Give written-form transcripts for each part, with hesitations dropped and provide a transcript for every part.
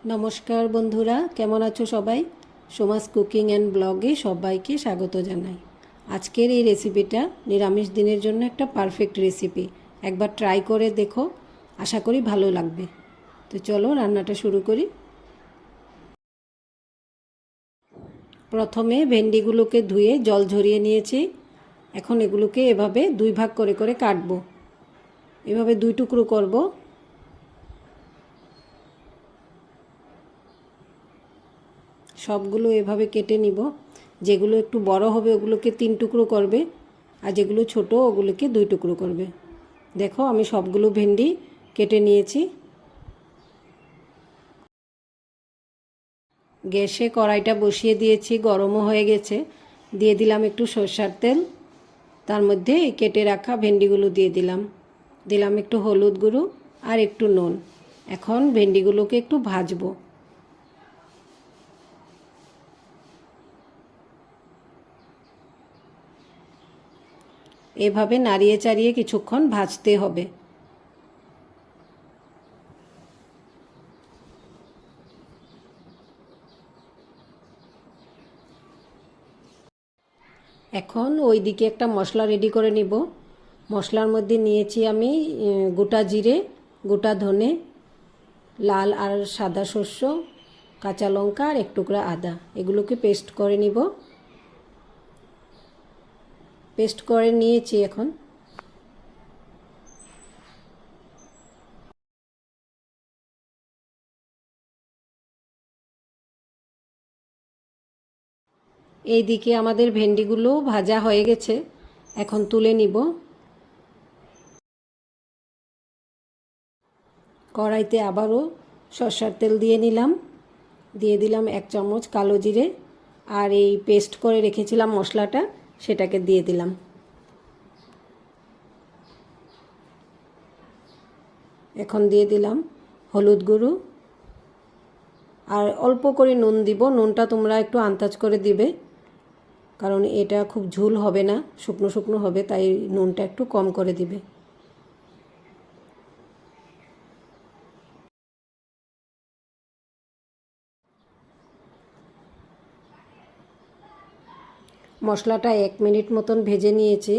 নমস্কার বন্ধুরা, কেমন আছো সবাই? সোমাস কুকিং অ্যান্ড ব্লগে সবাইকে স্বাগত জানাই। আজকের এই রেসিপিটা নিরামিষ দিনের জন্য একটা পারফেক্ট রেসিপি। একবার ট্রাই করে দেখো, আশা করি ভালো লাগবে। তো চলো রান্নাটা শুরু করি। প্রথমে ভেন্ডিগুলোকে ধুয়ে জল ঝরিয়ে নিয়েছি। এখন এগুলোকে এভাবে দুই ভাগ করে করে কাটবো। এভাবে দুই টুকরো করব। সবগুলো এভাবে কেটে নিব। যেগুলো একটু বড় হবে ওগুলোকে 3 টুকরো করবে, আর যেগুলো ছোট ওগুলোকে 2 টুকরো করবে। দেখো আমি সবগুলো ভেন্ডি কেটে নিয়েছি। গ্যাসে কড়াইটা বসিয়ে দিয়েছি, গরমও হয়ে গেছে। দিয়ে দিলাম একটু সরষের তেল। তার মধ্যে কেটে রাখা ভেন্ডিগুলো দিয়ে দিলাম। দিলাম একটু হলুদ গুঁড়ো আর একটু নুন। এখন ভেন্ডিগুলোকে একটু ভাজবো। এভাবে নাড়িয়ে চাড়িয়ে কিছুক্ষণ ভাজতে হবে। এখন ওইদিকে একটা মশলা রেডি করে নিব। মশলার মধ্যে নিয়েছি আমি গোটা জিরে, গোটা ধনে, লাল আর সাদা শস্য, কাঁচা লঙ্কা আর এক টুকরা আদা। এগুলোকে পেস্ট করে নিব। পেস্ট করে নিয়েছি। এখন এইদিকে আমাদের ভেন্ডিগুলো ভাজা হয়ে গেছে। এখন তুলে নিব। কড়াইতে আবারও সরষের তেল দিয়ে নিলাম। দিয়ে দিলাম 1 চামচ কালো জিরে, আর এই পেস্ট করে রেখেছিলাম মশলাটা, সেটাকে দিয়ে দিলাম। এখন দিয়ে দিলাম হলুদ গুঁড়ো, আর অল্প করে নুন দিব। নুনটা তোমরা একটু আন্দাজ করে দিবে, কারণ এটা খুব ঝোল হবে না, শুকনো শুকনো হবে, তাই নুনটা একটু কম করে দিবে। মশলাটা 1 মিনিট মতন ভেজে নিয়েছি।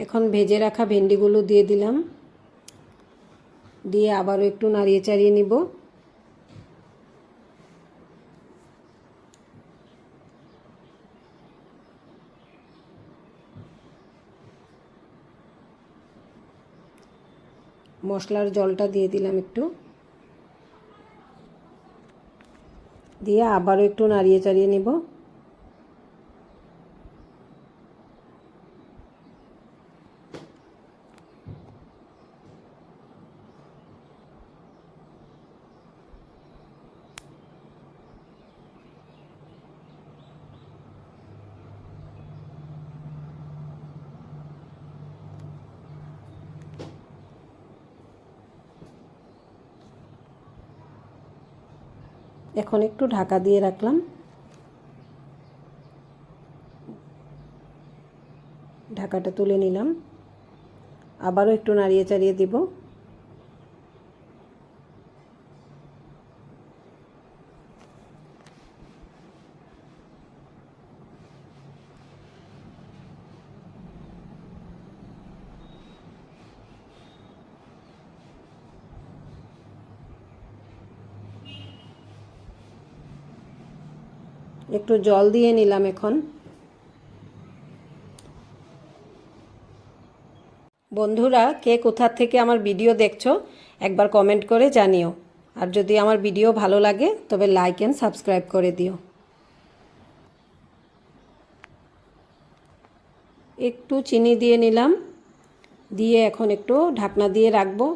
এখন ভেজে রাখা ভেন্ডিগুলো দিয়ে দিলাম। দিয়ে আবারও একটু নাড়িয়ে চাড়িয়ে নিব। মশলার জলটা দিয়ে দিলাম একটু। দিয়ে আবারও একটু নাড়িয়ে চাড়িয়ে নিব। এখন একটু ঢাকা দিয়ে রাখলাম। ঢাকাটা তুলে নিলাম। আবারও একটু নাড়িয়ে চাড়িয়ে দিব। একটু জল দিয়ে নিলাম। এখন বন্ধুরা, কে কোথা থেকে আমার ভিডিও দেখছো একবার কমেন্ট করে জানিও। আর যদি আমার ভিডিও ভালো লাগে তবে লাইক অ্যান্ড সাবস্ক্রাইব করে দিও। একটু চিনি দিয়ে নিলাম। দিয়ে এখন একটু ঢাকনা দিয়ে রাখবো।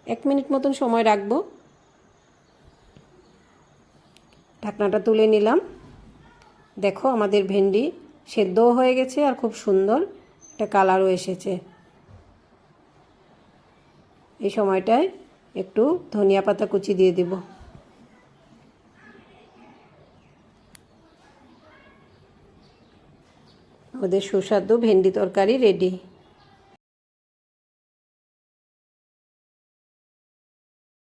1 মিনিট মতন সময় রাখবো। ঢাকনাটা তুলে নিলাম। দেখো আমাদের ভেন্ডি সেদ্ধও হয়ে গেছে, আর খুব সুন্দর একটা কালারও এসেছে। এই সময়টায় একটু ধনিয়া পাতা কুচি দিয়ে দেব। আমাদের সুস্বাদু ভেন্ডি তরকারি রেডি।